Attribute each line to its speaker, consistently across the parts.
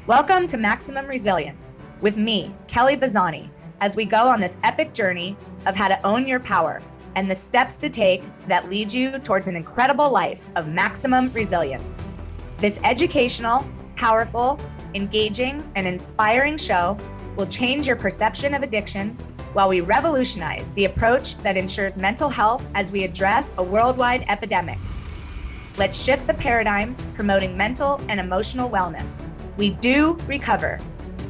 Speaker 1: Welcome to Maximum Resilience with me, Kelly Bazzani, as we go on this epic journey of how to own your power and the steps to take that lead you towards an incredible life of maximum resilience. This educational, powerful, engaging, and inspiring show will change your perception of addiction while we revolutionize the approach that ensures mental health as we address a worldwide epidemic. Let's shift the paradigm, promoting mental and emotional wellness. We do recover.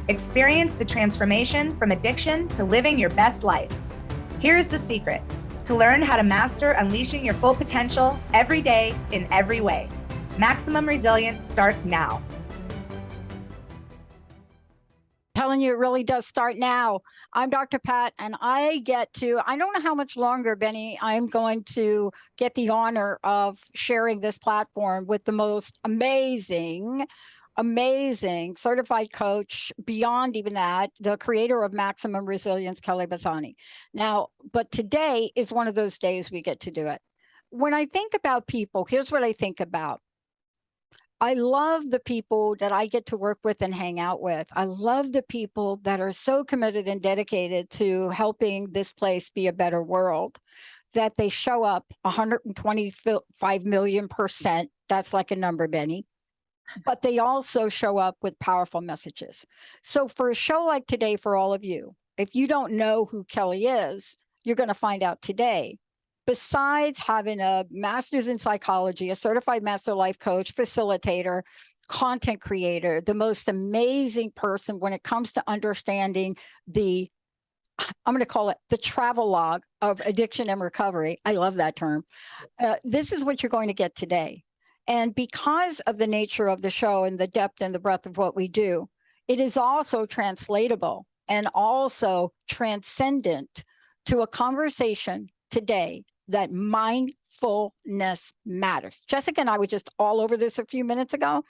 Speaker 1: Experience the transformation from addiction to living your best life. Here's the secret: to learn how to master unleashing your full potential every day in every way. Maximum Resilience starts now.
Speaker 2: Telling you, it really does start now. I'm Dr. Pat, and I don't know how much longer, Benny, I'm going to get the honor of sharing this platform with the most amazing certified coach, beyond even that, the creator of Maximum Resilience, Kelly Bazzani. Now, but today is one of those days we get to do it. When I think about people, here's what I think about. I love the people that I get to work with and hang out with. I love the people that are so committed and dedicated to helping this place be a better world, that they show up 125 million%. That's like a number, Benny. But they also show up with powerful messages. So for a show like today, for all of you, if you don't know who Kelly is, you're going to find out today. Besides having a master's in psychology, a certified master life coach, facilitator, content creator, the most amazing person when it comes to understanding I'm going to call it the travel log of addiction and recovery. I love that term. This is what you're going to get today. And because of the nature of the show and the depth and the breadth of what we do, it is also translatable and also transcendent to a conversation today that mindfulness matters. Jessica and I were just all over this a few minutes ago,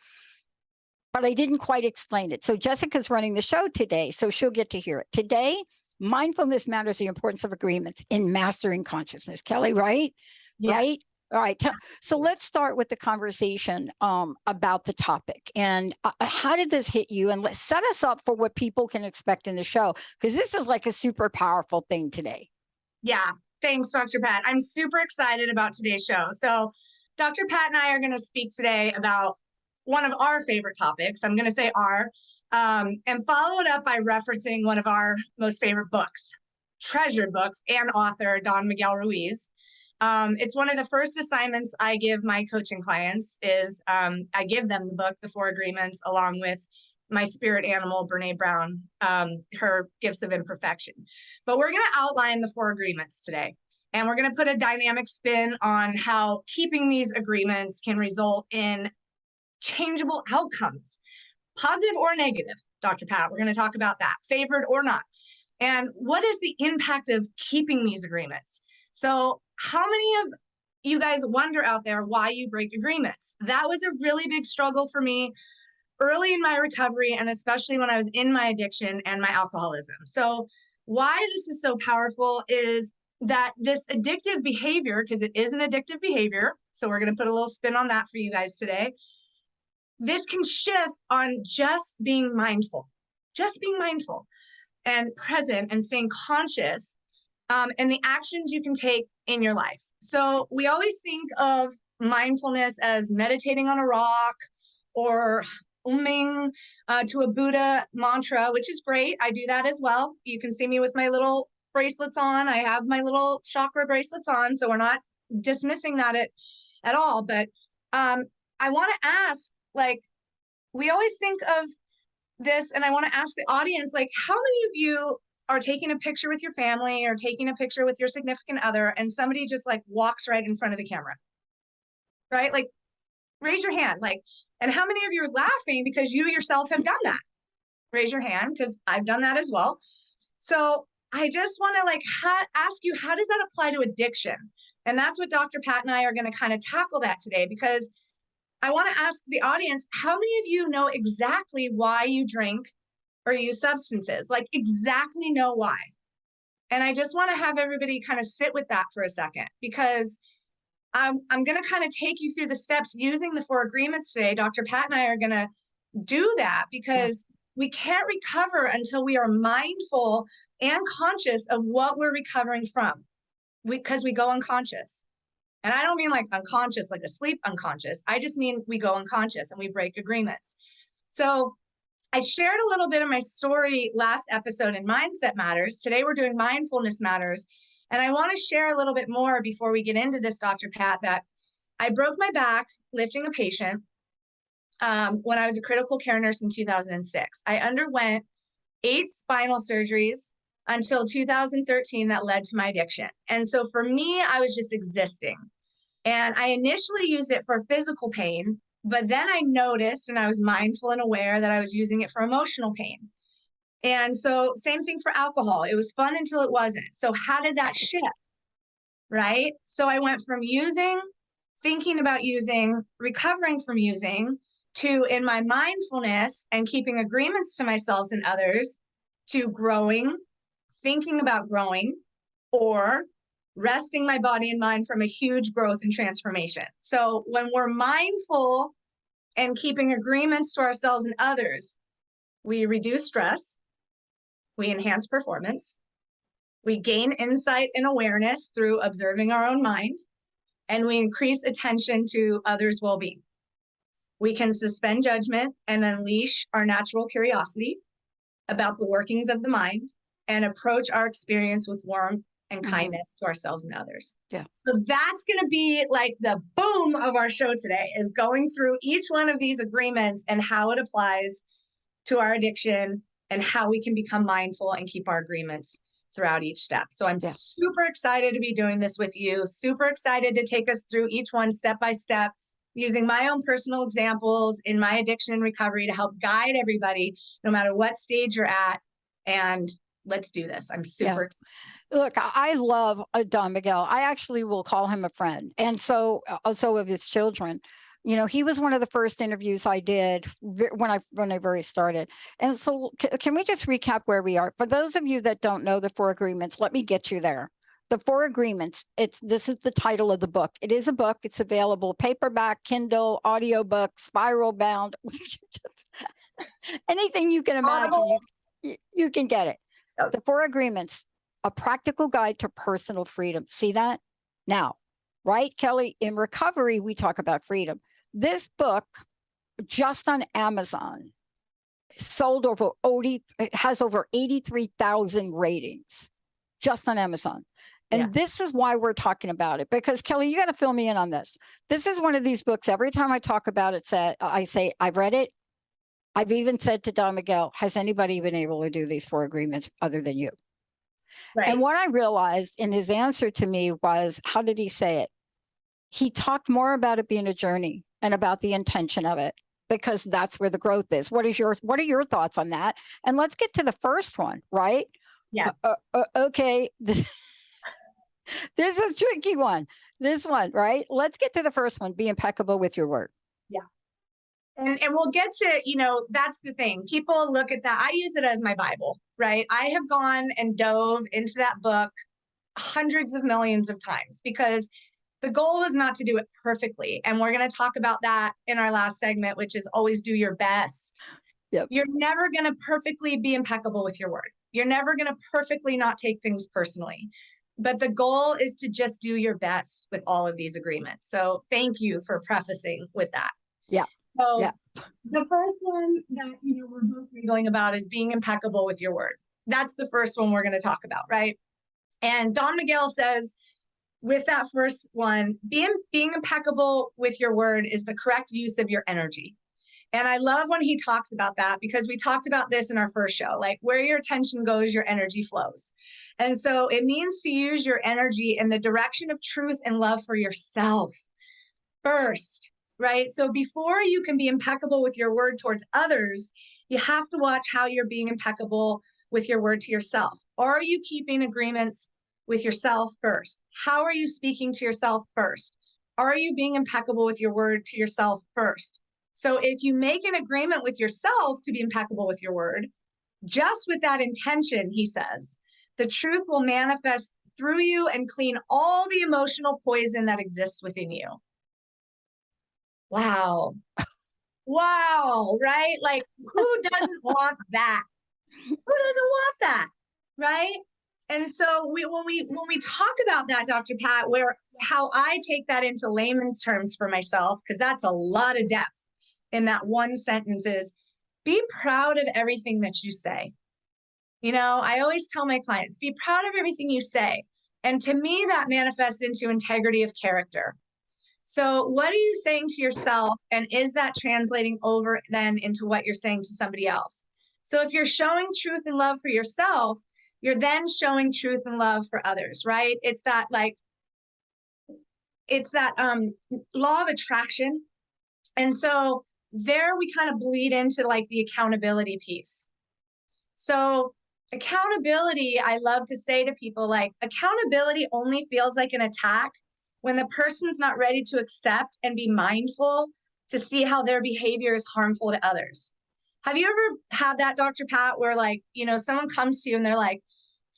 Speaker 2: but I didn't quite explain it. So Jessica's running the show today, so she'll get to hear it. Today, mindfulness matters, the importance of agreements in mastering consciousness. Kelly, right?
Speaker 1: Yeah.
Speaker 2: Right? All right. So let's start with the conversation about the topic. And how did this hit you? And let's set us up for what people can expect in the show, because this is like a super powerful thing today.
Speaker 3: Yeah. Thanks, Dr. Pat. I'm super excited about today's show. So Dr. Pat and I are going to speak today about one of our favorite topics. I'm going to say and follow it up by referencing one of our most favorite books, treasured books, and author Don Miguel Ruiz. It's one of the first assignments I give my coaching clients is I give them the book, The Four Agreements, along with my spirit animal, Brene Brown, her Gifts of Imperfection. But we're going to outline the four agreements today. And we're going to put a dynamic spin on how keeping these agreements can result in changeable outcomes, positive or negative, Dr. Pat. We're going to talk about that, favored or not. And what is the impact of keeping these agreements? So how many of you guys wonder out there why you break agreements? That was a really big struggle for me early in my recovery, and especially when I was in my addiction and my alcoholism. So why this is so powerful is that this addictive behavior, because it is an addictive behavior, so we're going to put a little spin on that for you guys today. This can shift on just being mindful and present and staying conscious, and the actions you can take in your life. So we always think of mindfulness as meditating on a rock or umming to a Buddha mantra, which is great. I do that as well. You can see me with my little bracelets on. I have my little chakra bracelets on, so we're not dismissing that at all. But I want to ask, we always think of this, and I want to ask the audience, how many of you are taking a picture with your family or taking a picture with your significant other, and somebody just walks right in front of the camera, right? Raise your hand. And how many of you are laughing because you yourself have done that? Raise your hand, because I've done that as well. So I just want to ask you, how does that apply to addiction? And that's what Dr. Pat and I are going to kind of tackle that today, because I want to ask the audience, how many of you know exactly why you drink or use substances? Exactly know why. And I just want to have everybody kind of sit with that for a second, because I'm going to kind of take you through the steps using the 4 agreements today. Dr. Pat and I are going to do that because we can't recover until we are mindful and conscious of what we're recovering from, because we go unconscious. And I don't mean like unconscious, like asleep unconscious. I just mean we go unconscious and we break agreements. So I shared a little bit of my story last episode in Mindset Matters. Today we're doing Mindfulness Matters. And I want to share a little bit more before we get into this, Dr. Pat, that I broke my back lifting a patient when I was a critical care nurse in 2006. I underwent 8 spinal surgeries until 2013 that led to my addiction. And so for me, I was just existing. And I initially used it for physical pain, but then I noticed, and I was mindful and aware that I was using it for emotional pain. And so same thing for alcohol. It was fun until it wasn't. So how did that shift? Right? So I went from using, thinking about using, recovering from using, to in my mindfulness and keeping agreements to myself and others, to growing, thinking about growing, or resting my body and mind from a huge growth and transformation. So when we're mindful and keeping agreements to ourselves and others, we reduce stress, we enhance performance, we gain insight and awareness through observing our own mind, and we increase attention to others' well-being. We can suspend judgment and unleash our natural curiosity about the workings of the mind and approach our experience with warmth and kindness to ourselves and others.
Speaker 2: Yeah.
Speaker 3: So that's going to be like the boom of our show today, is going through each one of these agreements and how it applies to our addiction and how we can become mindful and keep our agreements throughout each step. So I'm super excited to be doing this with you, super excited to take us through each one step by step, using my own personal examples in my addiction and recovery to help guide everybody, no matter what stage you're at. And let's do this. I'm super excited.
Speaker 2: Look, I love Don Miguel. I actually will call him a friend. And so of his children. You know, he was one of the first interviews I did when I very started. And so can we just recap where we are? For those of you that don't know the 4 agreements, let me get you there. The 4 agreements, this is the title of the book. It is a book. It's available paperback, Kindle, audiobook, spiral bound, anything you can imagine, you can get it. The 4 agreements, a practical guide to personal freedom. See that? Now, right, Kelly, in recovery, we talk about freedom. This book, just on Amazon, sold has over 83,000 ratings, just on Amazon. And this is why we're talking about it, because Kelly, you got to fill me in on this. This is one of these books, every time I talk about it, I say, I've read it. I've even said to Don Miguel, has anybody been able to do these 4 agreements other than you? Right. And what I realized in his answer to me was, how did he say it? He talked more about it being a journey and about the intention of it, because that's where the growth is. What are your thoughts on that? And let's get to the first one, right?
Speaker 3: Yeah.
Speaker 2: Okay. This is a tricky one. This one, right? Let's get to the first one. Be impeccable with your word.
Speaker 3: Yeah. And we'll get to, that's the thing. People look at that. I use it as my Bible, right? I have gone and dove into that book hundreds of millions of times, because the goal is not to do it perfectly. And we're going to talk about that in our last segment, which is always do your best. Yep. You're never going to perfectly be impeccable with your word. You're never going to perfectly not take things personally. But the goal is to just do your best with all of these agreements. So thank you for prefacing with that.
Speaker 2: Yeah.
Speaker 3: So the first one that we're both giggling about is being impeccable with your word. That's the first one we're going to talk about, right? And Don Miguel says, with that first one, being impeccable with your word is the correct use of your energy. And I love when he talks about that, because we talked about this in our first show, like where your attention goes, your energy flows. And so it means to use your energy in the direction of truth and love for yourself first, right? So before you can be impeccable with your word towards others, you have to watch how you're being impeccable with your word to yourself. Are you keeping agreements with yourself first? How are you speaking to yourself first? Are you being impeccable with your word to yourself first? So if you make an agreement with yourself to be impeccable with your word, just with that intention, he says, the truth will manifest through you and clean all the emotional poison that exists within you. Wow. Wow, right? Like, who doesn't want that? Who doesn't want that? Right? And so when we talk about that, Dr. Pat, how I take that into layman's terms for myself, because that's a lot of depth in that one sentence, is be proud of everything that you say. You know, I always tell my clients, be proud of everything you say. And to me, that manifests into integrity of character. So what are you saying to yourself? And is that translating over then into what you're saying to somebody else? So if you're showing truth and love for yourself, you're then showing truth and love for others, right? It's that law of attraction. And so there we kind of bleed into like the accountability piece. So accountability, I love to say to people, like, accountability only feels like an attack when the person's not ready to accept and be mindful to see how their behavior is harmful to others. Have you ever had that, Dr. Pat, where like, you know, someone comes to you and they're like,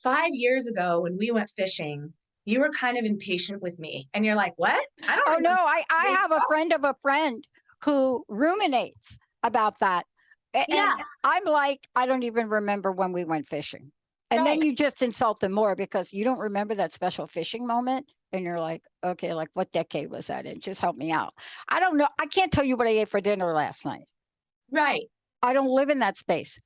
Speaker 3: 5 years ago when we went fishing, you were kind of impatient with me. And you're like, what? I don't
Speaker 2: know. I have a friend of a friend who ruminates about that. And I'm like, I don't even remember when we went fishing. And then you just insult them more because you don't remember that special fishing moment. And you're like, okay, like what decade was that in? Just help me out. I don't know. I can't tell you what I ate for dinner last night.
Speaker 3: Right.
Speaker 2: I don't live in that space.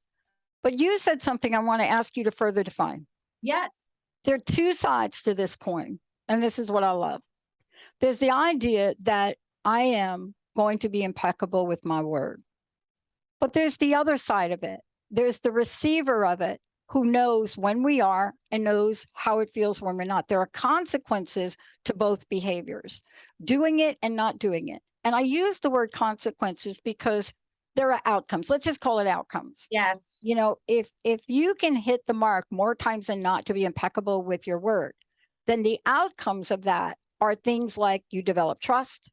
Speaker 2: But you said something I want to ask you to further define.
Speaker 3: Yes.
Speaker 2: There are two sides to this coin. And this is what I love. There's the idea that I am going to be impeccable with my word. But there's the other side of it. There's the receiver of it who knows when we are and knows how it feels when we're not. There are consequences to both behaviors, doing it and not doing it. And I use the word consequences because there are outcomes. Let's just call it outcomes.
Speaker 3: Yes.
Speaker 2: You know, if you can hit the mark more times than not to be impeccable with your word, then the outcomes of that are things like you develop trust,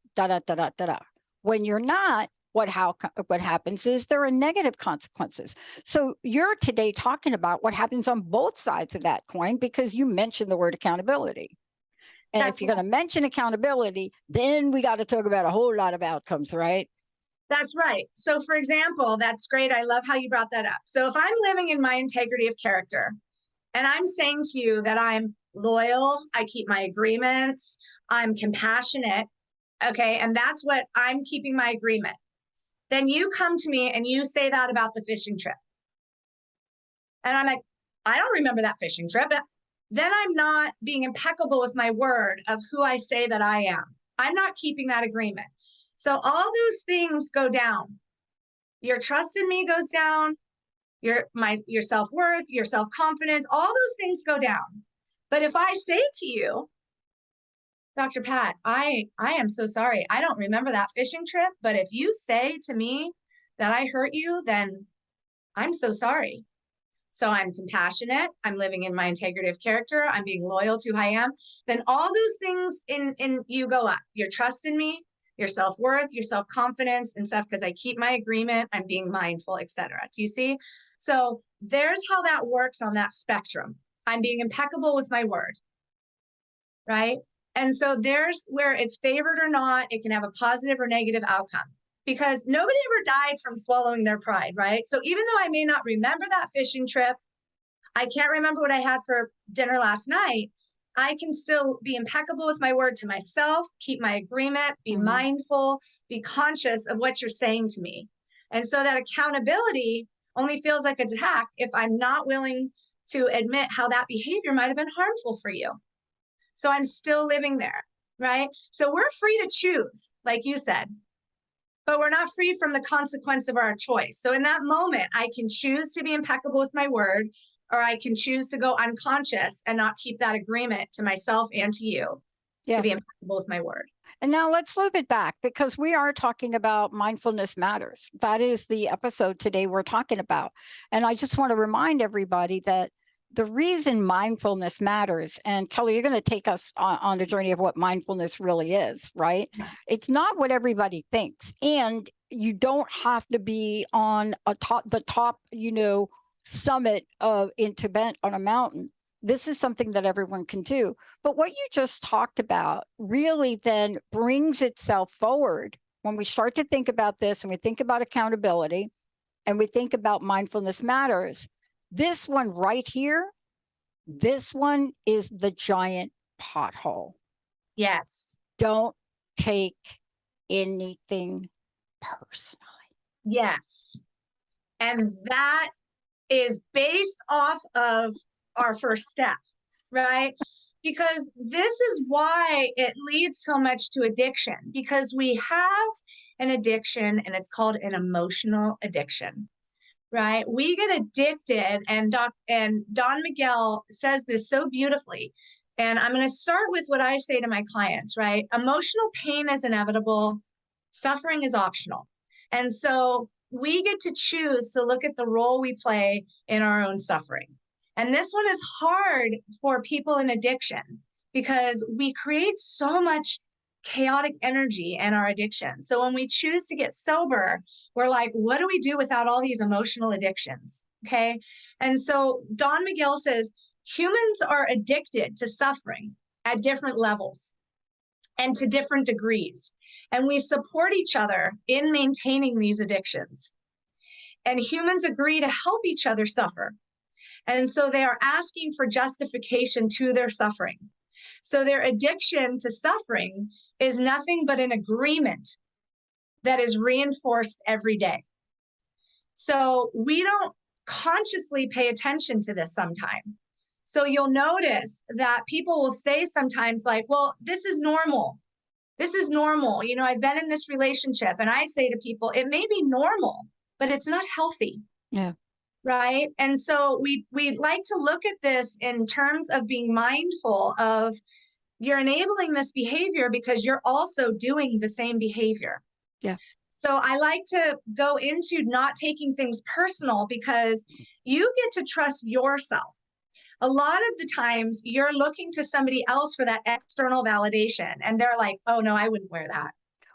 Speaker 2: When you're not, what happens is there are negative consequences. So you're today talking about what happens on both sides of that coin because you mentioned the word accountability. And if you're going to mention accountability, then we got to talk about a whole lot of outcomes, right?
Speaker 3: That's right. So for example, that's great. I love how you brought that up. So if I'm living in my integrity of character and I'm saying to you that I'm loyal, I keep my agreements, I'm compassionate, okay, and that's what I'm keeping my agreement. Then you come to me and you say that about the fishing trip. And I'm like, I don't remember that fishing trip. Then I'm not being impeccable with my word of who I say that I am. I'm not keeping that agreement. So all those things go down. Your trust in me goes down. Your self-worth, your self-confidence, all those things go down. But if I say to you, Dr. Pat, I am so sorry. I don't remember that fishing trip, but if you say to me that I hurt you, then I'm so sorry. So I'm compassionate. I'm living in my integrity of character. I'm being loyal to who I am. Then all those things in you go up. Your trust in me, your self-worth, your self-confidence and stuff, because I keep my agreement, I'm being mindful, etc. Do you see? So there's how that works on that spectrum. I'm being impeccable with my word, right? And so there's where it's favored or not, it can have a positive or negative outcome because nobody ever died from swallowing their pride, right? So even though I may not remember that fishing trip, I can't remember what I had for dinner last night, I can still be impeccable with my word to myself, keep my agreement, be mindful, be conscious of what you're saying to me. And so that accountability only feels like an attack if I'm not willing to admit how that behavior might have been harmful for you. So I'm still living there, right? So we're free to choose, like you said, but we're not free from the consequence of our choice. So in that moment, I can choose to be impeccable with my word, or I can choose to go unconscious and not keep that agreement to myself and to you to be impeccable with my word.
Speaker 2: And now let's loop it back because we are talking about Mindfulness Matters. That is the episode today we're talking about. And I just want to remind everybody that the reason mindfulness matters, and Kelly, you're going to take us on the journey of what mindfulness really is, right? It's not what everybody thinks. And you don't have to be on the top, summit in Tibet on a mountain. this is something that everyone can do. But what you just talked about really then brings itself forward when we start to think about this and we think about accountability and we think about mindfulness matters. This one right here, this one is the giant pothole.
Speaker 3: Yes.
Speaker 2: Don't take anything personally.
Speaker 3: Yes. And that is based off of our first step, right? Because this is why it leads so much to addiction, because we have an addiction and it's called an emotional addiction, right? We get addicted, and Don Miguel says this so beautifully. And I'm going to start with what I say to my clients, right? Emotional pain is inevitable. Suffering is optional. And so we get to choose to look at the role we play in our own suffering. And this one is hard for people in addiction because we create so much chaotic energy in our addiction. So when we choose to get sober, we're like, what do we do without all these emotional addictions? Okay. And so Don Miguel says humans are addicted to suffering at different levels and to different degrees. And we support each other in maintaining these addictions. And humans agree to help each other suffer. And so they are asking for justification to their suffering. So their addiction to suffering is nothing but an agreement that is reinforced every day. So we don't consciously pay attention to this sometimes. So you'll notice that people will say sometimes like, well, this is normal. This is normal. You know, I've been in this relationship, and I say to people, it may be normal, but it's not healthy.
Speaker 2: Yeah.
Speaker 3: Right. And so we like to look at this in terms of being mindful of you're enabling this behavior because you're also doing the same behavior.
Speaker 2: Yeah.
Speaker 3: So I like to go into not taking things personal because you get to trust yourself. A lot of the times you're looking to somebody else for that external validation, and they're like, oh, no, I wouldn't wear that.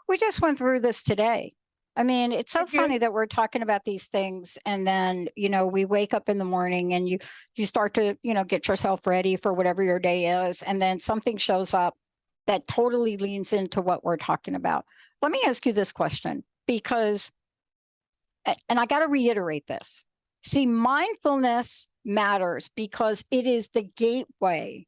Speaker 2: We just went through this today. I mean, it's so
Speaker 3: Did you?
Speaker 2: funny that we're talking about these things, and then, you know, we wake up in the morning and you start to, you know, get yourself ready for whatever your day is, and then something shows up that totally leans into what we're talking about. Let me ask you this question, because, and I got to reiterate this. See, mindfulness matters because it is the gateway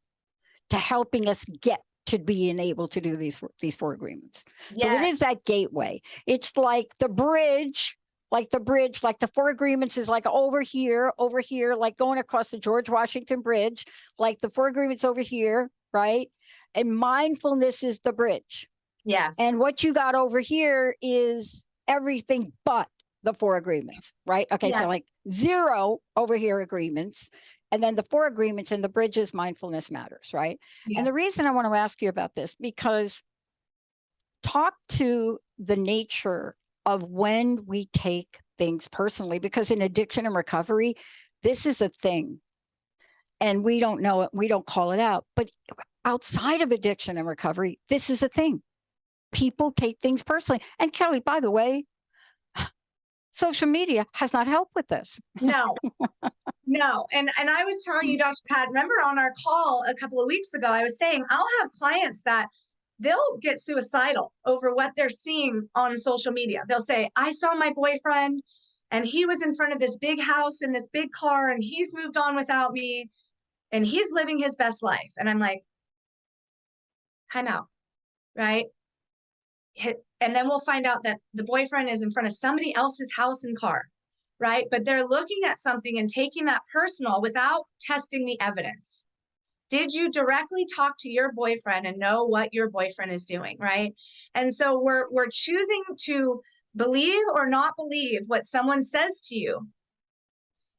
Speaker 2: to helping us get to being able to do these four agreements.
Speaker 3: Yes.
Speaker 2: So it is that gateway. It's like the bridge, like the four agreements is like over here, like going across the George Washington Bridge, like the four agreements over here, right? And mindfulness is the bridge.
Speaker 3: Yes.
Speaker 2: And what you got over here is everything but the four agreements, right? Okay,
Speaker 3: Yes.
Speaker 2: So like 0 over here agreements, and then the four agreements, and the bridge is mindfulness matters, right?
Speaker 3: Yeah.
Speaker 2: And the reason I want to ask you about this, because talk to the nature of when we take things personally, because in addiction and recovery, this is a thing. And we don't know it, we don't call it out. But outside of addiction and recovery, this is a thing. People take things personally. And Kelly, by the way, social media has not helped with this.
Speaker 3: No. And I was telling you, Dr. Pat, remember on our call a couple of weeks ago, I was saying I'll have clients that they'll get suicidal over what they're seeing on social media. They'll say, I saw my boyfriend and he was in front of this big house and this big car and he's moved on without me and he's living his best life. And I'm like, time out, right? And then we'll find out that the boyfriend is in front of somebody else's house and car, right? But they're looking at something and taking that personal without testing the evidence. Did you directly talk to your boyfriend and know what your boyfriend is doing, right? And so we're choosing to believe or not believe what someone says to you.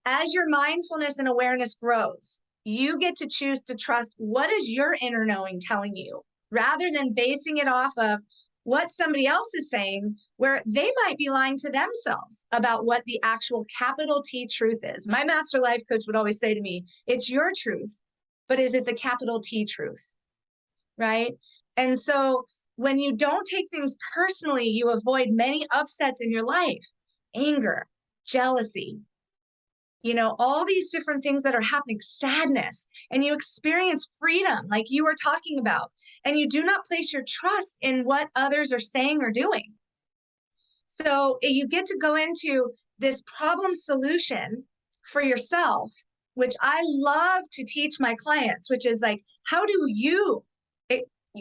Speaker 3: As your mindfulness and awareness grows, you get to choose to trust what is your inner knowing telling you, rather than basing it off of what somebody else is saying, where they might be lying to themselves about what the actual capital T truth is. My master life coach would always say to me, it's your truth, but is it the capital T truth, right? And so when you don't take things personally, you avoid many upsets in your life, anger, jealousy, all these different things that are happening, sadness, and you experience freedom, like you were talking about, and you do not place your trust in what others are saying or doing. So you get to go into this problem solution for yourself, which I love to teach my clients, which is like, how do you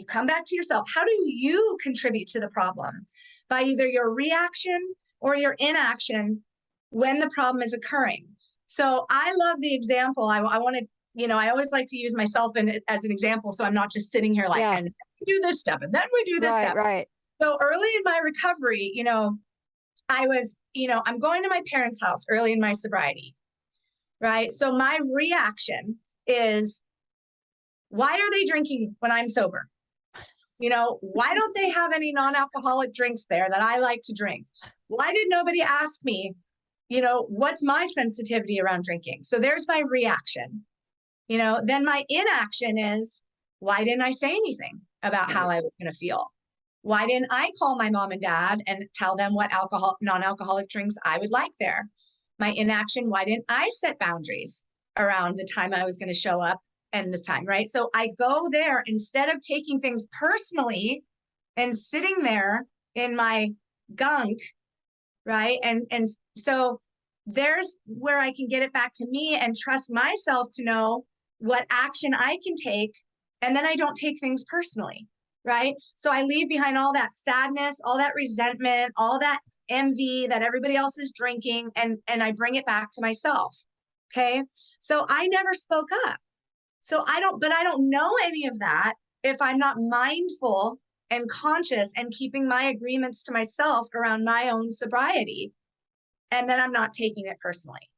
Speaker 3: come back to yourself? How do you contribute to the problem? By either your reaction or your inaction when the problem is occurring. So I love the example. I want to, I always like to use myself as an example. So I'm not just sitting here like, and we do this step, and then we do this step.
Speaker 2: Right.
Speaker 3: So early in my recovery, I was, I'm going to my parents' house early in my sobriety, right? So my reaction is, why are they drinking when I'm sober? Why don't they have any non-alcoholic drinks there that I like to drink? Why did nobody ask me, what's my sensitivity around drinking? So there's my reaction. Then my inaction is, why didn't I say anything about how I was going to feel? Why didn't I call my mom and dad and tell them what non-alcoholic drinks I would like there? My inaction, why didn't I set boundaries around the time I was going to show up and the time, right? So I go there instead of taking things personally and sitting there in my gunk, right? And so there's where I can get it back to me and trust myself to know what action I can take. And then I don't take things personally, right? So I leave behind all that sadness, all that resentment, all that envy that everybody else is drinking, and I bring it back to myself. Okay. So I never spoke up. So I don't know any of that if I'm not mindful and conscious and keeping my agreements to myself around my own sobriety. And then I'm not taking it personally.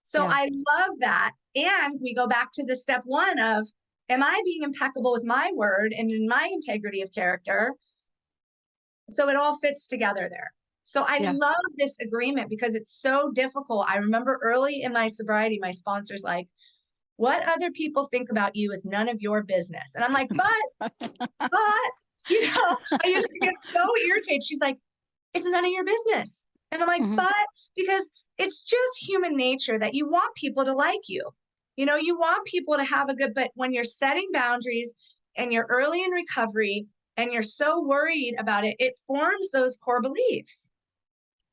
Speaker 3: So I love that. And we go back to the step one of, am I being impeccable with my word and in my integrity of character? So it all fits together there. So I love this agreement because it's so difficult. I remember early in my sobriety, my sponsor's like, what other people think about you is none of your business. And I'm like, but, I used to get so irritated. She's like, it's none of your business. And I'm like, but, because it's just human nature that you want people to like you. You want people to have a good, but when you're setting boundaries and you're early in recovery and you're so worried about it, it forms those core beliefs,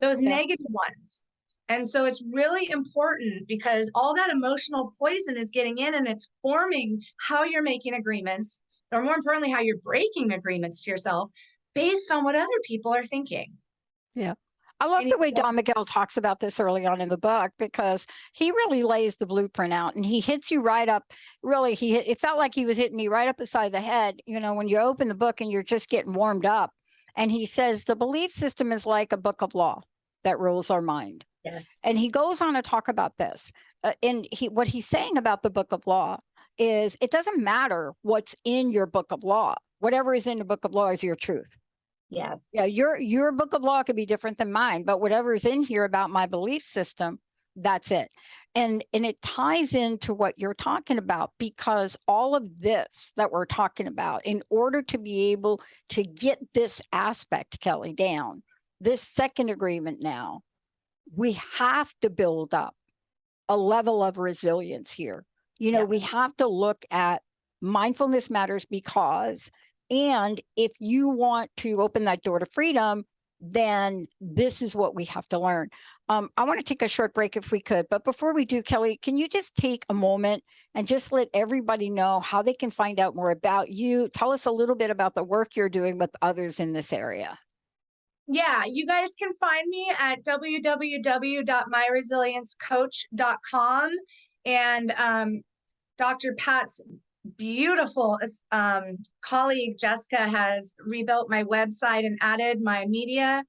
Speaker 3: those negative ones. And so it's really important because all that emotional poison is getting in and it's forming how you're making agreements, or more importantly, how you're breaking agreements to yourself based on what other people are thinking.
Speaker 2: Yeah. I love the way Don Miguel talks about this early on in the book, because he really lays the blueprint out and he hits you right up. Really, it felt like he was hitting me right up the side of the head, when you open the book and you're just getting warmed up. And he says the belief system is like a book of law that rules our mind.
Speaker 3: Yes.
Speaker 2: And he goes on to talk about this. What he's saying about the book of law is it doesn't matter what's in your book of law. Whatever is in the book of law is your truth.
Speaker 3: Yes.
Speaker 2: Yeah, your book of law could be different than mine, but whatever is in here about my belief system, that's it. And it ties into what you're talking about, because all of this that we're talking about, in order to be able to get this aspect, Kelly, down, this second agreement now, we have to build up a level of resilience here. We have to look at mindfulness matters and if you want to open that door to freedom, then this is what we have to learn. I want to take a short break if we could. But before we do, Kelly, can you just take a moment and just let everybody know how they can find out more about you? Tell us a little bit about the work you're doing with others in this area.
Speaker 3: Yeah, you guys can find me at www.myresiliencecoach.com. And Dr. Pat's beautiful colleague, Jessica, has rebuilt my website and added my media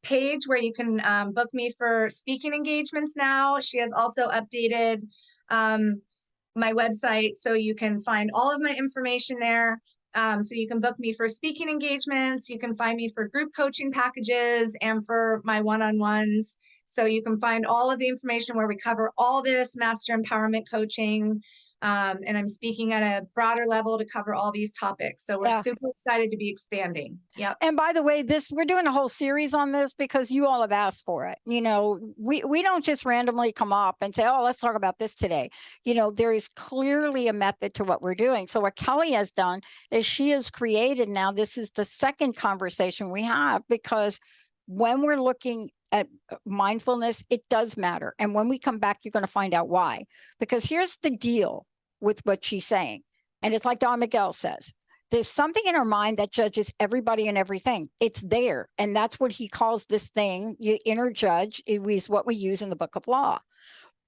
Speaker 3: page where you can book me for speaking engagements now. She has also updated my website so you can find all of my information there. So you can book me for speaking engagements. You can find me for group coaching packages and for my one-on-ones. So you can find all of the information where we cover all this master empowerment coaching. And I'm speaking at a broader level to cover all these topics. So we're
Speaker 2: Yeah.
Speaker 3: super excited to be expanding. Yep.
Speaker 2: And by the way, we're doing a whole series on this because you all have asked for it. You know, we don't just randomly come up and say, oh, let's talk about this today. You know, there is clearly a method to what we're doing. So what Kelly has done is she has created, now this is the second conversation we have, because when we're looking at mindfulness, it does matter. And when we come back, you're going to find out why. Because here's the deal with what she's saying. And it's like Don Miguel says, there's something in our mind that judges everybody and everything. It's there. And that's what he calls this thing, your inner judge. It is what we use in the book of law.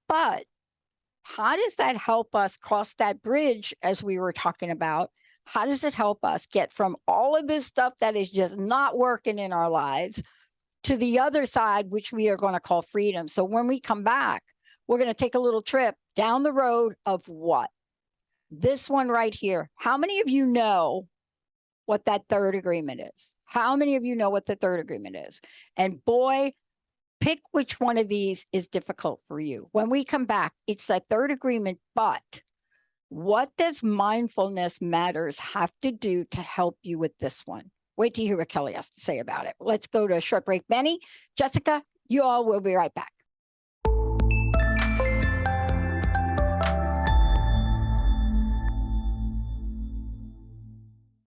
Speaker 2: But how does that help us cross that bridge, as we were talking about? How does it help us get from all of this stuff that is just not working in our lives to the other side, which we are going to call freedom? So when we come back, we're going to take a little trip down the road of what? This one right here. How many of you know what that third agreement is? How many of you know what the third agreement is? And boy, pick which one of these is difficult for you. When we come back, it's that third agreement, but what does Mindfulness Matters have to do to help you with this one? Wait to hear what Kelly has to say about it. Let's go to a short break. Benny, Jessica, you all will be right back.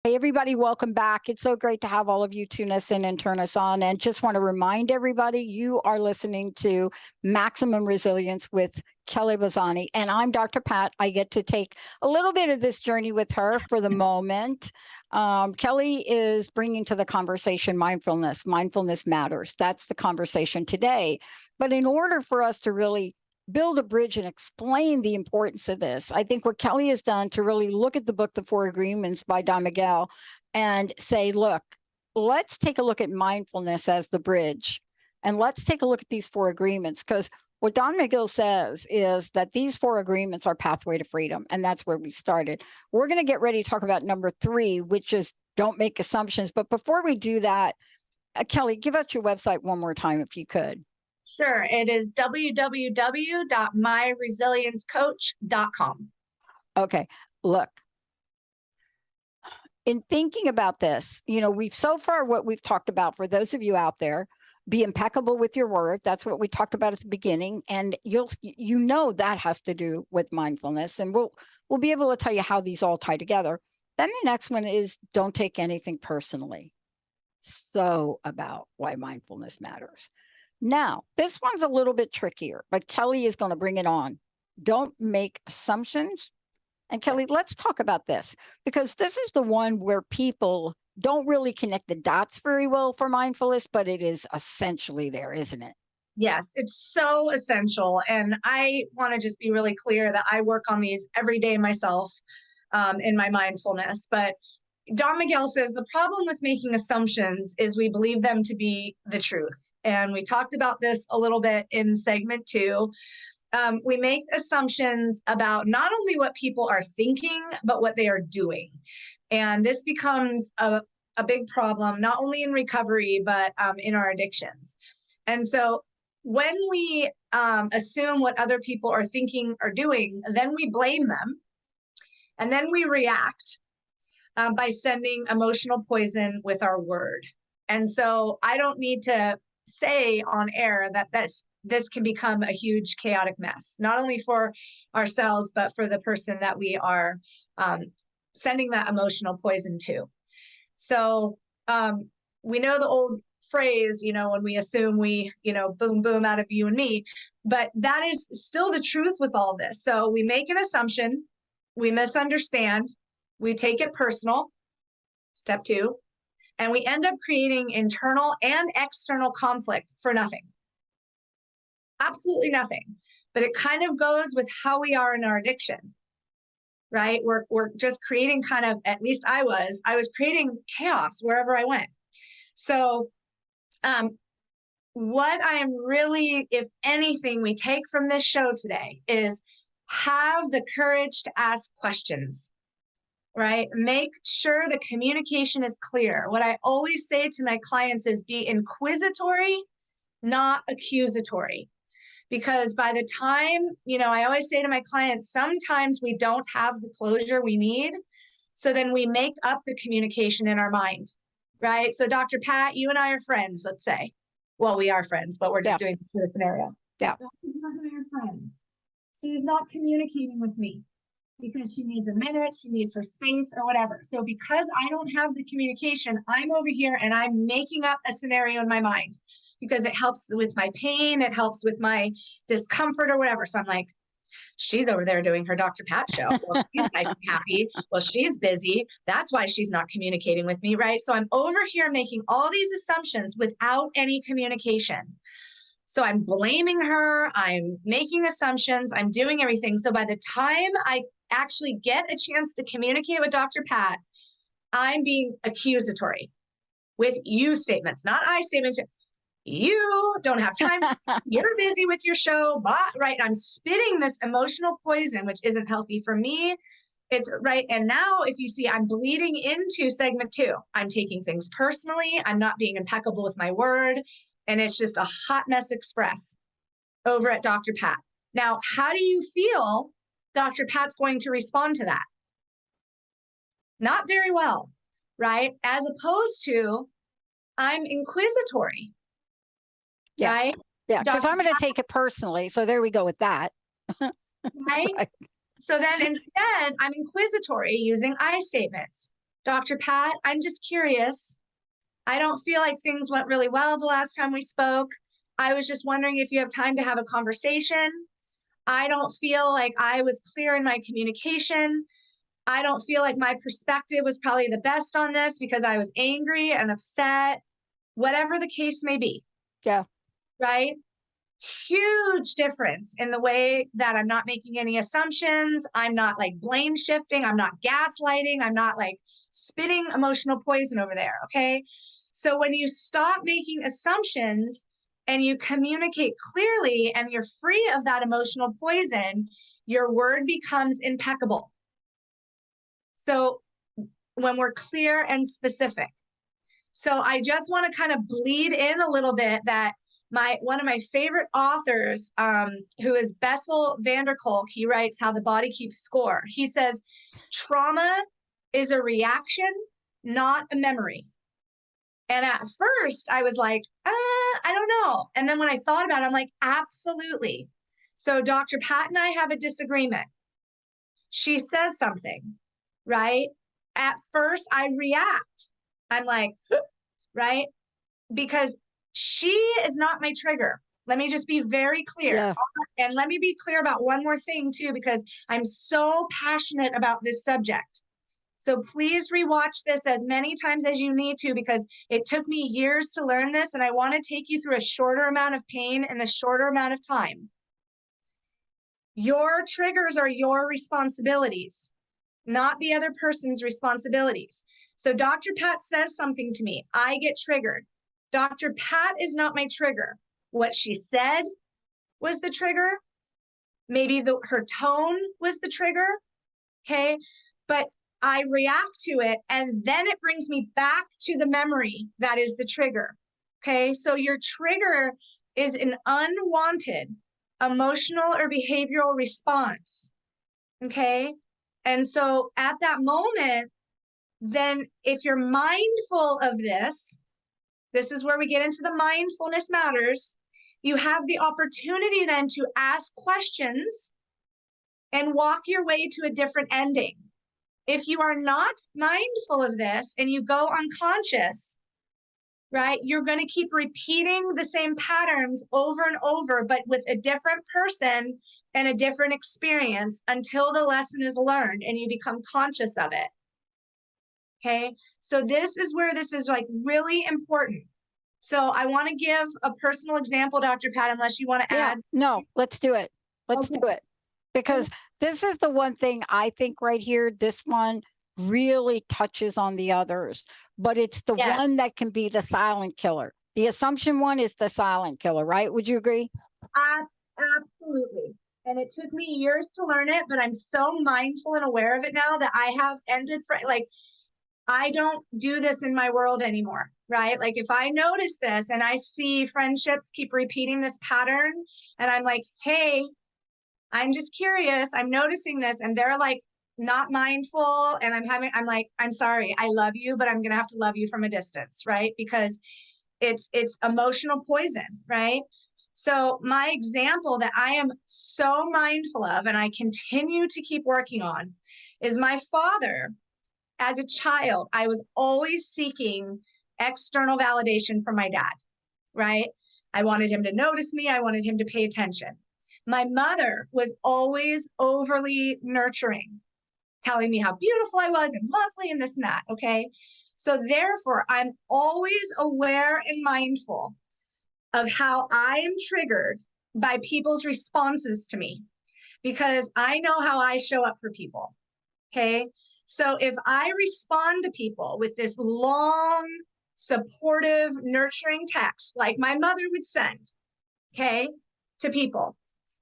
Speaker 2: Hey, everybody, welcome back. It's so great to have all of you tune us in and turn us on. And just want to remind everybody, you are listening to Maximum Resilience with Kelly Bazzani. And I'm Dr. Pat. I get to take a little bit of this journey with her for the moment. Kelly is bringing to the conversation mindfulness. Mindfulness matters. That's the conversation today. But in order for us to really build a bridge and explain the importance of this, I think what Kelly has done to really look at the book, The Four Agreements by Don Miguel, and say, look, let's take a look at mindfulness as the bridge. And let's take a look at these four agreements, because what Don Miguel says is that these four agreements are pathway to freedom. And that's where we started. We're going to get ready to talk about number 3, which is don't make assumptions. But before we do that, Kelly, give out your website one more time, if you could.
Speaker 3: Sure. It is www.myresiliencecoach.com.
Speaker 2: Okay. Look, in thinking about this, you know, we've so far what we've talked about, for those of you out there, be impeccable with your word. That's what we talked about at the beginning. And you know that has to do with mindfulness. And we'll be able to tell you how these all tie together. Then the next one is don't take anything personally. So about why mindfulness matters. Now, this one's a little bit trickier, but Kelly is going to bring it on. Don't make assumptions. And Kelly, let's talk about this, because this is the one where people don't really connect the dots very well for mindfulness, but it is essentially there, isn't it?
Speaker 3: Yes, it's so essential. And I want to just be really clear that I work on these every day myself in my mindfulness. But Don Miguel says the problem with making assumptions is we believe them to be the truth. And we talked about this a little bit in segment 2. We make assumptions about not only what people are thinking, but what they are doing. And this becomes a big problem, not only in recovery, but in our addictions. And so when we assume what other people are thinking or doing, then we blame them. And then we react by sending emotional poison with our word. And so I don't need to say on air that this can become a huge chaotic mess, not only for ourselves, but for the person that we are sending that emotional poison to. So we know the old phrase, you know, when we assume we, you know, boom, boom out of you and me, but that is still the truth with all this. So we make an assumption, we misunderstand, we take it personal, step 2, and we end up creating internal and external conflict for nothing. Absolutely nothing. But it kind of goes with how we are in our addiction, right? We're just creating kind of, at least I was creating chaos wherever I went. So what I am really, if anything, we take from this show today is have the courage to ask questions. Right? Make sure the communication is clear. What I always say to my clients is be inquisitory, not accusatory. Because by the time, I always say to my clients, sometimes we don't have the closure we need. So then we make up the communication in our mind, right? So Dr. Pat, you and I are friends, let's say. Well, we are friends, but we're just doing this for the scenario.
Speaker 2: Yeah.
Speaker 3: Dr. Pat and I are friends. She's not communicating with me because she needs a minute, she needs her space or whatever. So because I don't have the communication, I'm over here and I'm making up a scenario in my mind because it helps with my pain, it helps with my discomfort or whatever. So I'm like, she's over there doing her Dr. Pat show. Well, she's nice and happy. Well, she's busy. That's why she's not communicating with me, right? So I'm over here making all these assumptions without any communication. So I'm blaming her. I'm making assumptions. I'm doing everything. So by the time I actually get a chance to communicate with Dr. Pat, I'm being accusatory with you statements, not I statements. You don't have time. You're busy with your show, right? I'm spitting this emotional poison, which isn't healthy for me. It's right. And now if you see, I'm bleeding into segment 2. I'm taking things personally. I'm not being impeccable with my word. And it's just a hot mess express over at Dr. Pat. Now, how do you feel Dr. Pat's going to respond to that? Not very well, right? As opposed to, I'm inquisitory.
Speaker 2: Yeah.
Speaker 3: Right?
Speaker 2: Yeah, because I'm going to take it personally. So there we go with that.
Speaker 3: Right?
Speaker 2: Right.
Speaker 3: So then instead, I'm inquisitory using I statements. Dr. Pat, I'm just curious. I don't feel like things went really well the last time we spoke. I was just wondering if you have time to have a conversation. I don't feel like I was clear in my communication. I don't feel like my perspective was probably the best on this because I was angry and upset, whatever the case may be.
Speaker 2: Yeah.
Speaker 3: Right? Huge difference in the way that I'm not making any assumptions. I'm not like blame shifting. I'm not gaslighting. I'm not like spitting emotional poison over there. Okay. So when you stop making assumptions and you communicate clearly and you're free of that emotional poison, your word becomes impeccable. So when we're clear and specific. So I just want to kind of bleed in a little bit that one of my favorite authors, who is Bessel van der Kolk, he writes How the Body Keeps Score. He says, trauma is a reaction, not a memory. And at first I was like, I don't know. And then when I thought about it, I'm like, absolutely. So Dr. Pat and I have a disagreement. She says something, right? At first I react. I'm like, right? Because she is not my trigger. Let me just be very clear.
Speaker 2: Yeah.
Speaker 3: And let me be clear about one more thing too, because I'm so passionate about this subject. So please rewatch this as many times as you need to, because it took me years to learn this. And I want to take you through a shorter amount of pain in a shorter amount of time. Your triggers are your responsibilities, not the other person's responsibilities. So Dr. Pat says something to me. I get triggered. Dr. Pat is not my trigger. What she said was the trigger. Maybe her tone was the trigger. Okay. But I react to it and then it brings me back to the memory that is the trigger. Okay. So your trigger is an unwanted emotional or behavioral response. Okay. And so at that moment, then if you're mindful of this is where we get into the Mindfulness Matters. You have the opportunity then to ask questions and walk your way to a different ending. If you are not mindful of this and you go unconscious, right, you're going to keep repeating the same patterns over and over, but with a different person and a different experience until the lesson is learned and you become conscious of it. Okay, so this is where this is like really important. So I want to give a personal example, Dr. Pat, unless you want to add.
Speaker 2: No, let's do it. Let's do it. Because this is the one thing I think right here, this one really touches on the others, but it's the one that can be the silent killer. The assumption one is the silent killer, right? Would you agree?
Speaker 3: Absolutely. And it took me years to learn it, but I'm so mindful and aware of it now that I have ended, I don't do this in my world anymore, right? Like if I notice this and I see friendships keep repeating this pattern and I'm like, hey, I'm just curious, I'm noticing this, and they're like not mindful, and I'm like, I'm sorry, I love you, but I'm gonna have to love you from a distance, right? Because it's emotional poison, right? So my example that I am so mindful of and I continue to keep working on is my father. As a child, I was always seeking external validation from my dad, right? I wanted him to notice me. I wanted him to pay attention. My mother was always overly nurturing, telling me how beautiful I was and lovely and this and that, okay? So therefore, I'm always aware and mindful of how I am triggered by people's responses to me because I know how I show up for people, okay? So if I respond to people with this long, supportive, nurturing text, like my mother would send, okay, to people,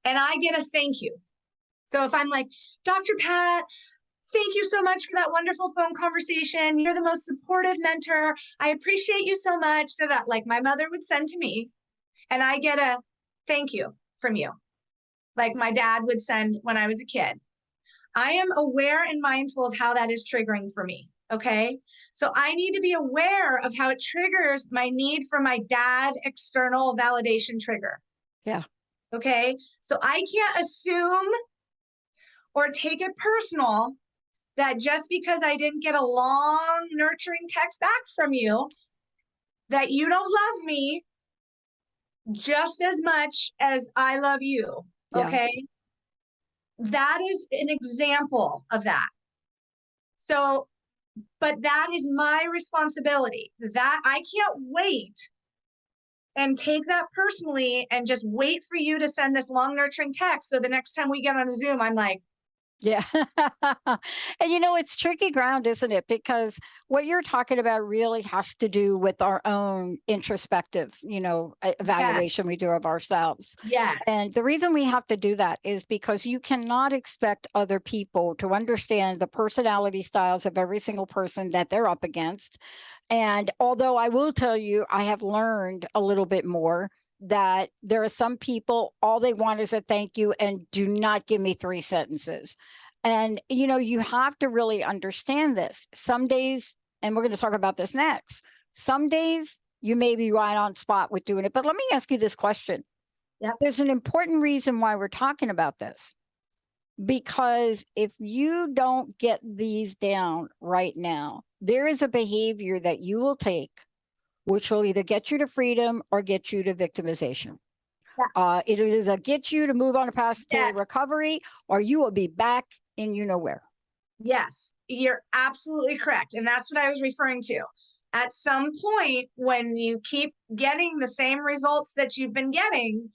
Speaker 3: and I get a thank you. So if I'm like, Dr. Pat, thank you so much for that wonderful phone conversation. You're the most supportive mentor. I appreciate you so much. Like my mother would send to me, and I get a thank you from you, like my dad would send when I was a kid. I am aware and mindful of how that is triggering for me. Okay. So I need to be aware of how it triggers my need for my dad external validation trigger.
Speaker 2: Yeah.
Speaker 3: Okay. So I can't assume or take it personal that just because I didn't get a long, nurturing text back from you, that you don't love me just as much as I love you.
Speaker 2: Yeah.
Speaker 3: Okay. That is an example of that. So, but that is my responsibility. That I can't wait and take that personally and just wait for you to send this long nurturing text. So the next time we get on a Zoom, I'm like,
Speaker 2: Yeah. And it's tricky ground, isn't it? Because what you're talking about really has to do with our own introspective, evaluation we do of ourselves.
Speaker 3: yes.
Speaker 2: And the reason we have to do that is because you cannot expect other people to understand the personality styles of every single person that they're up against. And although I will tell you, I have learned a little bit more that there are some people, all they want is a thank you and do not give me 3 sentences. And, you have to really understand this. Some days, and we're going to talk about this next, some days you may be right on spot with doing it. But let me ask you this question.
Speaker 3: Yep.
Speaker 2: There's an important reason why we're talking about this. Because if you don't get these down right now, there is a behavior that you will take which will either get you to freedom or get you to victimization. Yeah. It is a get you to move on a path to recovery, or you will be back in where.
Speaker 3: Yes, you're absolutely correct. And that's what I was referring to. At some point, when you keep getting the same results that you've been getting,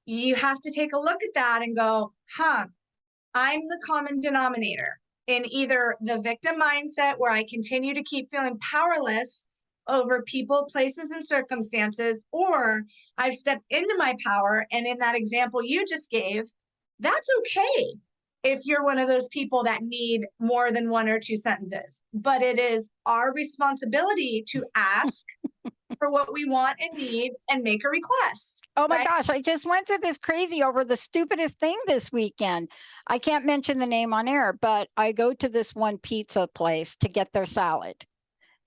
Speaker 3: you have to take a look at that and go, I'm the common denominator in either the victim mindset where I continue to keep feeling powerless over people, places, and circumstances, or I've stepped into my power. And in that example you just gave, that's okay if you're one of those people that need more than 1 or 2 sentences. But it is our responsibility to ask for what we want and need and make a request.
Speaker 2: Oh my gosh, I just went through this crazy over the stupidest thing this weekend. I can't mention the name on air, but I go to this one pizza place to get their salad.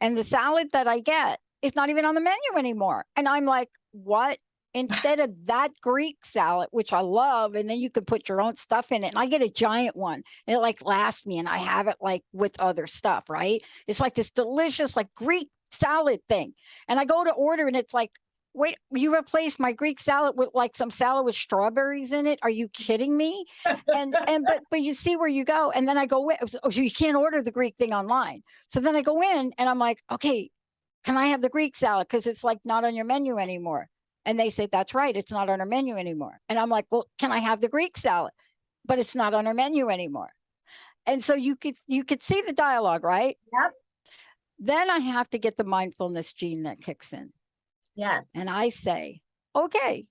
Speaker 2: And the salad that I get is not even on the menu anymore. And I'm like, what? Instead of that Greek salad, which I love, and then you can put your own stuff in it. And I get a giant one and it like lasts me and I have it like with other stuff, right? It's like this delicious like Greek salad thing. And I go to order and it's like, wait, you replaced my Greek salad with like some salad with strawberries in it? Are you kidding me? But you see where you go. And then I go, oh, you can't order the Greek thing online. So then I go in and I'm like, okay, can I have the Greek salad? Because it's like not on your menu anymore. And they say, that's right, it's not on our menu anymore. And I'm like, well, can I have the Greek salad? But it's not on our menu anymore. And so you could see the dialogue, right?
Speaker 3: Yep.
Speaker 2: Then I have to get the mindfulness gene that kicks in.
Speaker 3: Yes.
Speaker 2: And I say, okay,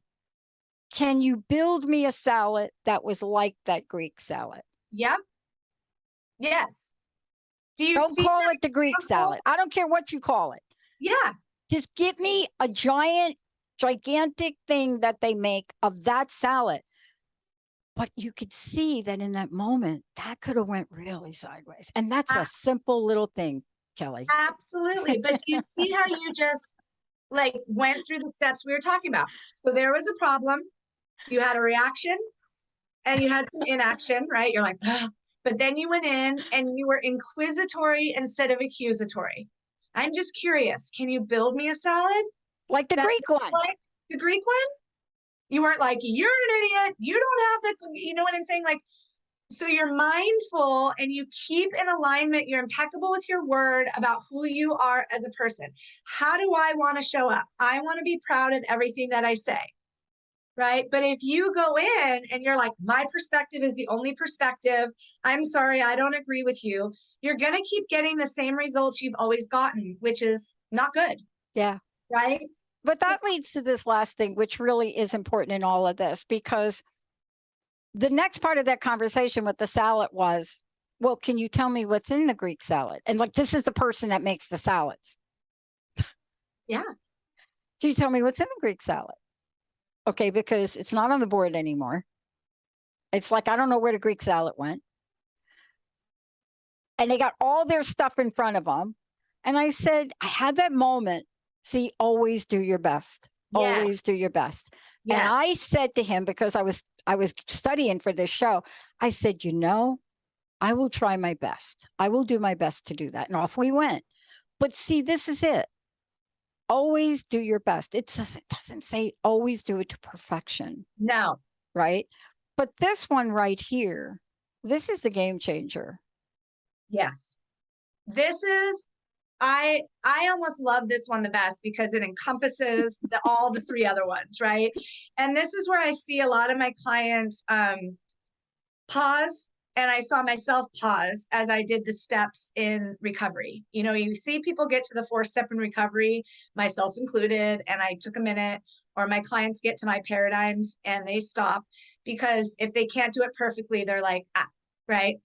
Speaker 2: can you build me a salad that was like that Greek salad?
Speaker 3: Yep. Yes. Do you
Speaker 2: Don't
Speaker 3: see
Speaker 2: call
Speaker 3: that
Speaker 2: it the Greek
Speaker 3: example?
Speaker 2: salad. I don't care what you call it.
Speaker 3: Yeah.
Speaker 2: Just give me a gigantic thing that they make of that salad. But you could see that in that moment, that could have went really sideways. And that's a simple little thing, Kelly.
Speaker 3: Absolutely. But you see how you just like went through the steps we were talking about. So there was a problem, you had a reaction, and you had some inaction, right? You're like, ugh. But then you went in and you were inquisitory instead of accusatory. I'm just curious, can you build me a salad?
Speaker 2: Like the Greek one.
Speaker 3: Like the Greek one? You weren't like, you're an idiot. You don't have the, you know what I'm saying? Like, so you're mindful and you keep in alignment. You're impeccable with your word about who you are as a person. How do I want to show up? I want to be proud of everything that I say. Right. But if you go in and you're like, my perspective is the only perspective, I'm sorry, I don't agree with you, you're going to keep getting the same results you've always gotten, which is not good.
Speaker 2: Yeah.
Speaker 3: Right.
Speaker 2: But that leads to this last thing, which really is important in all of this, because the next part of that conversation with the salad was, well, can you tell me what's in the Greek salad? And like, this is the person that makes the salads.
Speaker 3: Yeah.
Speaker 2: Can you tell me what's in the Greek salad? Okay, because it's not on the board anymore. It's like, I don't know where the Greek salad went. And they got all their stuff in front of them. And I said, I had that moment. See, always do your best.
Speaker 3: Yes.
Speaker 2: Always do your best.
Speaker 3: Yes.
Speaker 2: And I said to him, because I was studying for this show, I said, you know, I will try my best. I will do my best to do that. And off we went. But see, this is it. Always do your best. It doesn't say always do it to perfection.
Speaker 3: No.
Speaker 2: Right. But this one right here, this is a game changer.
Speaker 3: Yes. This is, I almost love this one the best because it encompasses all the three other ones, right? And this is where I see a lot of my clients pause, and I saw myself pause as I did the steps in recovery. You know, you see people get to the 4-step in recovery, myself included, and I took a minute, or my clients get to my paradigms and they stop because if they can't do it perfectly, they're like, right?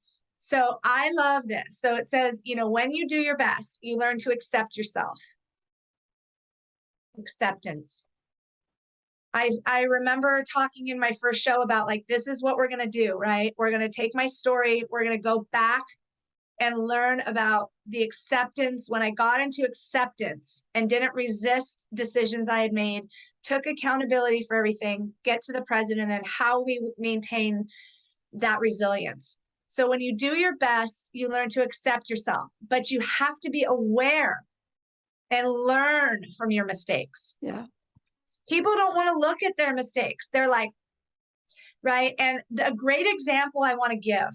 Speaker 3: So I love this. So it says, you know, when you do your best, you learn to accept yourself. Acceptance. I remember talking in my first show about like, this is what we're going to do, right? We're going to take my story. We're going to go back and learn about the acceptance. When I got into acceptance and didn't resist decisions I had made, took accountability for everything, get to the present, and then how we maintain that resilience. So when you do your best, you learn to accept yourself, but you have to be aware and learn from your mistakes.
Speaker 2: Yeah.
Speaker 3: People don't want to look at their mistakes. They're like, right? And a great example I want to give,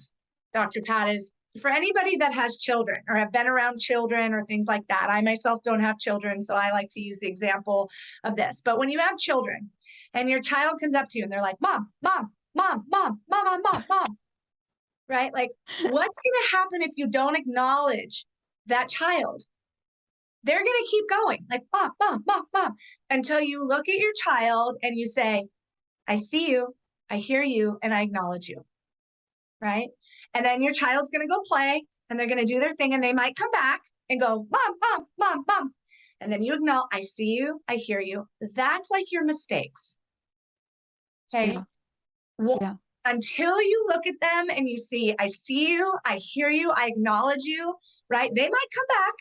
Speaker 3: Dr. Pat, is for anybody that has children or have been around children or things like that. I myself don't have children, so I like to use the example of this. But when you have children and your child comes up to you and they're like, mom, mom, mom, mom, mom, mom, mom, mom, right? Like, what's going to happen if you don't acknowledge that child? They're going to keep going like, mom, mom, mom, mom, until you look at your child and you say, I see you, I hear you, and I acknowledge you, right? And then your child's going to go play and they're going to do their thing and they might come back and go, mom, mom, mom, mom. And then you acknowledge, I see you, I hear you. That's like your mistakes. Okay.
Speaker 2: Yeah.
Speaker 3: Well,
Speaker 2: Yeah.
Speaker 3: Until you look at them and you see, I see you, I hear you, I acknowledge you, right? They might come back,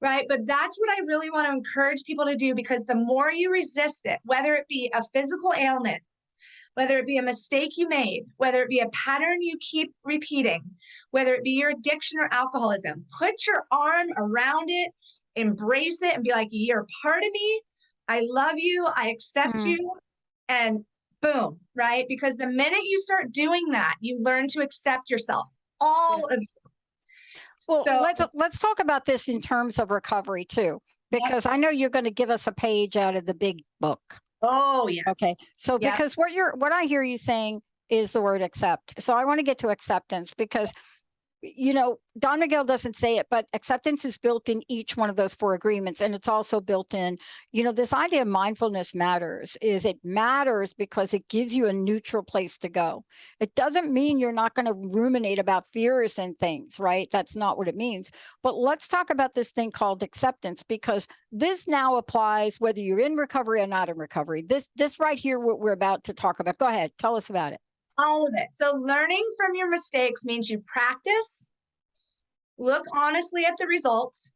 Speaker 3: right? But that's what I really want to encourage people to do, because the more you resist it, whether it be a physical ailment, whether it be a mistake you made, whether it be a pattern you keep repeating, whether it be your addiction or alcoholism, put your arm around it, embrace it, and be like, you're part of me. I love you. I accept you. And boom, right? Because the minute you start doing that, you learn to accept yourself, all of you.
Speaker 2: Well,
Speaker 3: So,
Speaker 2: let's talk about this in terms of recovery too, because I know you're going to give us a page out of the big book.
Speaker 3: oh yes.
Speaker 2: Okay. So because what I hear you saying is the word accept. So I want to get to acceptance, because Don Miguel doesn't say it, but acceptance is built in each one of those 4 agreements. And it's also built in, this idea of mindfulness matters is it matters because it gives you a neutral place to go. It doesn't mean you're not going to ruminate about fears and things, right? That's not what it means. But let's talk about this thing called acceptance, because this now applies whether you're in recovery or not in recovery. This right here, what we're about to talk about. Go ahead. Tell us about it.
Speaker 3: All of it. So learning from your mistakes means you practice, look honestly at the results,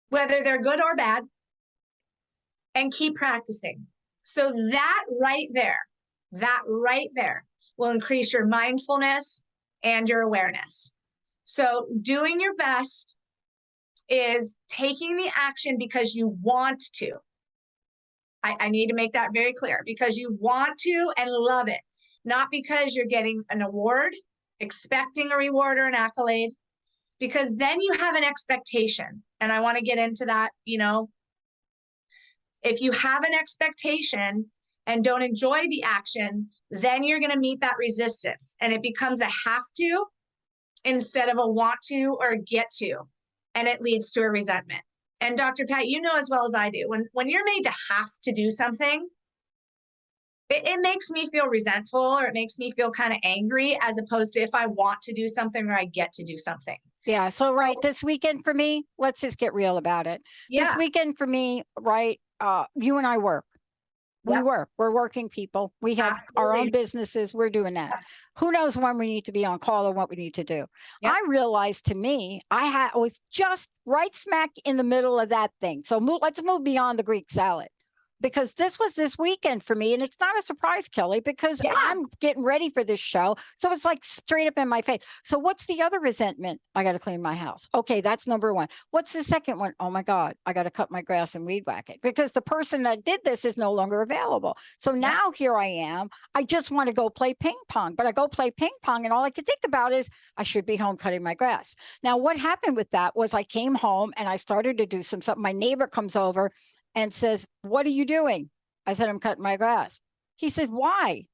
Speaker 3: whether they're good or bad, and keep practicing. So that right there will increase your mindfulness and your awareness. So doing your best is taking the action because you want to. I need to make that very clear, because you want to and love it. Not because you're getting an award, expecting a reward or an accolade, because then you have an expectation. And I want to get into that, if you have an expectation and don't enjoy the action, then you're going to meet that resistance. And it becomes a have to instead of a want to or get to. And it leads to a resentment. And Dr. Pat, you know as well as I do, when you're made to have to do something, it makes me feel resentful, or it makes me feel kind of angry, as opposed to if I want to do something or I get to do something.
Speaker 2: Yeah. So, right. This weekend for me, let's just get real about it.
Speaker 3: Yeah.
Speaker 2: This weekend for me, right. You and I work.
Speaker 3: Yep.
Speaker 2: We're working people. We have our own businesses. We're doing that.
Speaker 3: Yep.
Speaker 2: Who knows when we need to be on call or what we need to do.
Speaker 3: Yep.
Speaker 2: I realized, to me, I was just right smack in the middle of that thing. So let's move beyond the Greek salad, because this was this weekend for me. And it's not a surprise, Kelly, because I'm getting ready for this show. So it's like straight up in my face. So what's the other resentment? I got to clean my house. Okay, that's number 1. What's the second one? Oh my God, I got to cut my grass and weed whack it, because the person that did this is no longer available. So now here I am. I just want to go play ping pong, but I go play ping pong and all I could think about is I should be home cutting my grass. Now, what happened with that was I came home and I started to do something. My neighbor comes over and says, "What are you doing?" I said, "I'm cutting my grass." He said, "Why?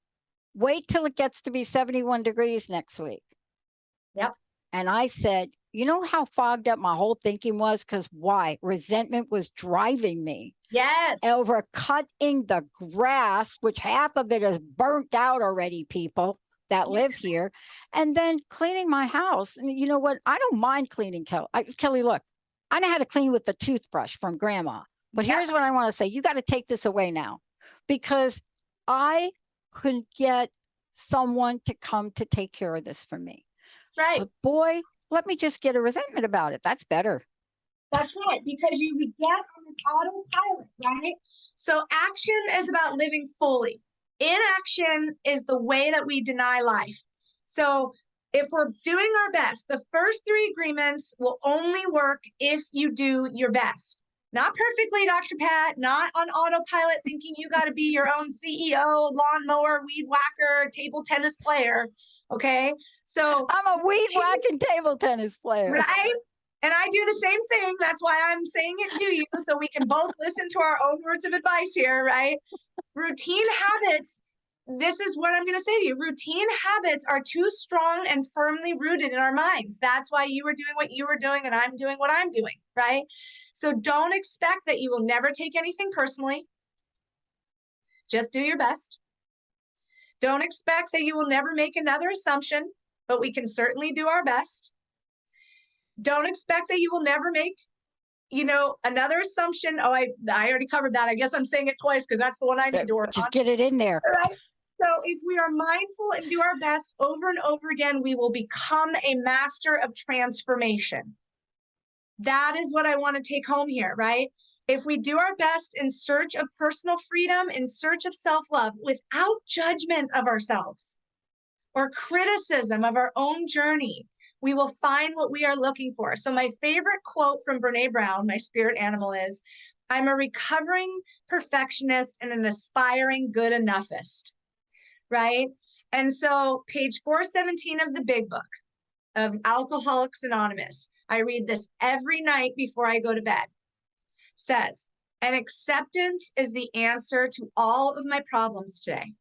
Speaker 2: Wait till it gets to be 71 degrees next week."
Speaker 3: Yep.
Speaker 2: And I said, you know how fogged up my whole thinking was? Because why? Resentment was driving me.
Speaker 3: Yes.
Speaker 2: Over cutting the grass, which half of it is burnt out already, people that live here, and then cleaning my house. And you know what? I don't mind cleaning, Kelly. Kelly, look, I know how to clean with the toothbrush from grandma. But here's what I want to say. You got to take this away now, because I couldn't get someone to come to take care of this for me.
Speaker 3: Right.
Speaker 2: But boy, let me just get a resentment about it. That's better.
Speaker 3: That's right, because you get on an autopilot, right? So action is about living fully. Inaction is the way that we deny life. So if we're doing our best, the first 3 agreements will only work if you do your best. Not perfectly, Dr. Pat, not on autopilot thinking you got to be your own CEO, lawnmower, weed whacker, table tennis player. Okay. So
Speaker 2: I'm a weed whacking table tennis player.
Speaker 3: Right. And I do the same thing. That's why I'm saying it to you, so we can both listen to our own words of advice here, right? Routine habits. This is what I'm going to say to you. Routine habits are too strong and firmly rooted in our minds. That's why you were doing what you were doing and I'm doing what I'm doing, right? So don't expect that you will never take anything personally. Just do your best. Don't expect that you will never make another assumption, but we can certainly do our best. Don't expect that you will never make, another assumption. Oh, I already covered that. I guess I'm saying it twice because that's the one I need to work on.
Speaker 2: Just get it in there.
Speaker 3: Right? So if we are mindful and do our best over and over again, we will become a master of transformation. That is what I want to take home here, right? If we do our best in search of personal freedom, in search of self-love, without judgment of ourselves or criticism of our own journey, we will find what we are looking for. So my favorite quote from Brene Brown, my spirit animal, is, "I'm a recovering perfectionist and an aspiring good enough-ist," right? And so page 417 of the big book of Alcoholics Anonymous, I read this every night before I go to bed, says, "An acceptance is the answer to all of my problems today.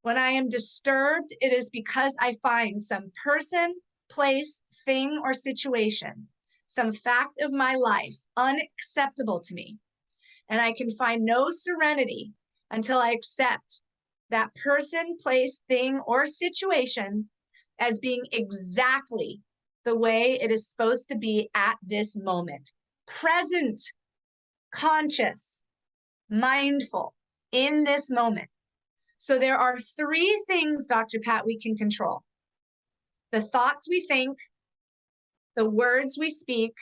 Speaker 3: When I am disturbed, it is because I find some person, place, thing, or situation, some fact of my life unacceptable to me, and I can find no serenity until I accept that person, place, thing, or situation as being exactly the way it is supposed to be at this moment. Present, conscious, mindful in this moment. So there are three things, Dr. Pat, we can control: the thoughts we think, the words we speak,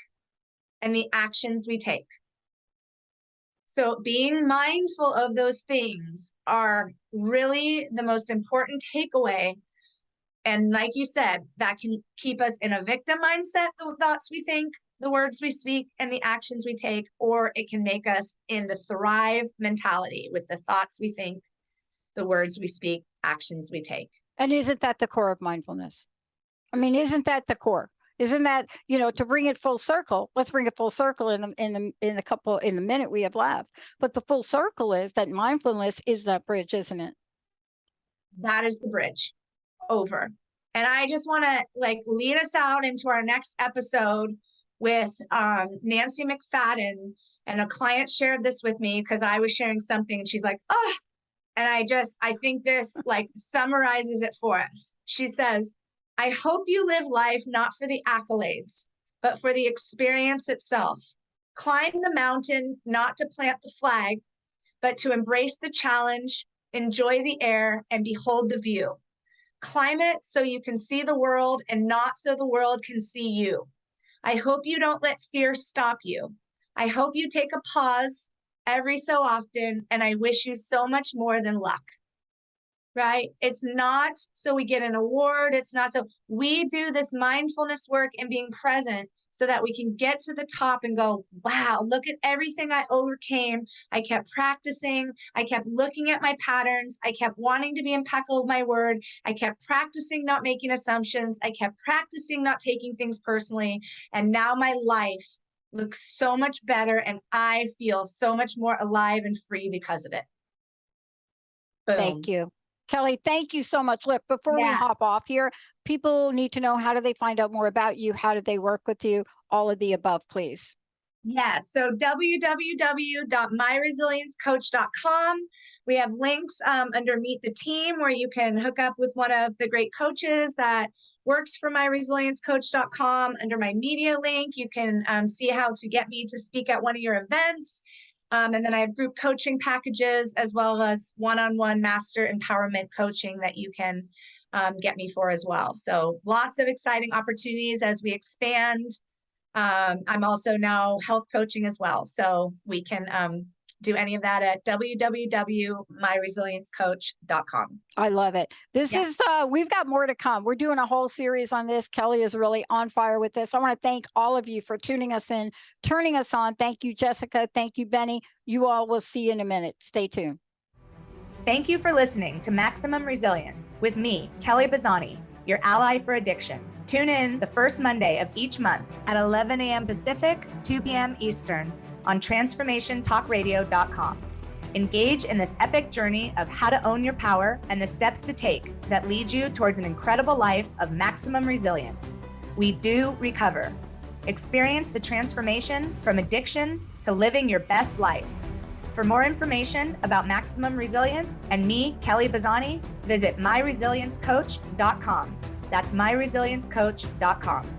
Speaker 3: and the actions we take. So being mindful of those things are really the most important takeaway. And like you said, that can keep us in a victim mindset, the thoughts we think, the words we speak, and the actions we take, or it can make us in the thrive mentality with the thoughts we think, the words we speak, actions we take.
Speaker 2: And isn't that the core of mindfulness? I mean, isn't that the core? Isn't that, to bring it full circle? Let's bring it full circle in the minute we have left. But the full circle is that mindfulness is that bridge, isn't it?
Speaker 3: That is the bridge over. And I just want to lead us out into our next episode with Nancy McFadden. And a client shared this with me because I was sharing something and she's like, oh, and I think this summarizes it for us. She says, I hope you live life not for the accolades, but for the experience itself. Climb the mountain, not to plant the flag, but to embrace the challenge, enjoy the air, and behold the view. Climb it so you can see the world and not so the world can see you. I hope you don't let fear stop you. I hope you take a pause every so often, and I wish you so much more than luck. Right? It's not so we get an award. It's not so we do this mindfulness work and being present so that we can get to the top and go, wow, look at everything I overcame. I kept practicing. I kept looking at my patterns. I kept wanting to be impeccable with my word. I kept practicing not making assumptions. I kept practicing not taking things personally. And now my life looks so much better and I feel so much more alive and free because of it. Boom.
Speaker 2: Thank you. Kelly, thank you so much. Look, before we hop off here, people need to know, how do they find out more about you? How do they work with you? All of the above, please.
Speaker 3: Yeah, so www.myresiliencecoach.com. We have links under Meet the Team where you can hook up with one of the great coaches that works for myresiliencecoach.com. Under my media link, you can see how to get me to speak at one of your events. And then I have group coaching packages as well as one-on-one master empowerment coaching that you can get me for as well. So lots of exciting opportunities as we expand. I'm also now health coaching as well. So we can do any of that at www.myresiliencecoach.com.
Speaker 2: I love it. This is, we've got more to come. We're doing a whole series on this. Kelly is really on fire with this. I want to thank all of you for tuning us in, turning us on. Thank you, Jessica. Thank you, Benny. You all will see you in a minute. Stay tuned.
Speaker 1: Thank you for listening to Maximum Resilience with me, Kelly Bazzani, your ally for addiction. Tune in the first Monday of each month at 11 a.m. Pacific, 2 p.m. Eastern on transformationtalkradio.com. Engage in this epic journey of how to own your power and the steps to take that lead you towards an incredible life of maximum resilience. We do recover. Experience the transformation from addiction to living your best life. For more information about maximum resilience and me, Kelly Bazzani, visit myresiliencecoach.com. That's myresiliencecoach.com.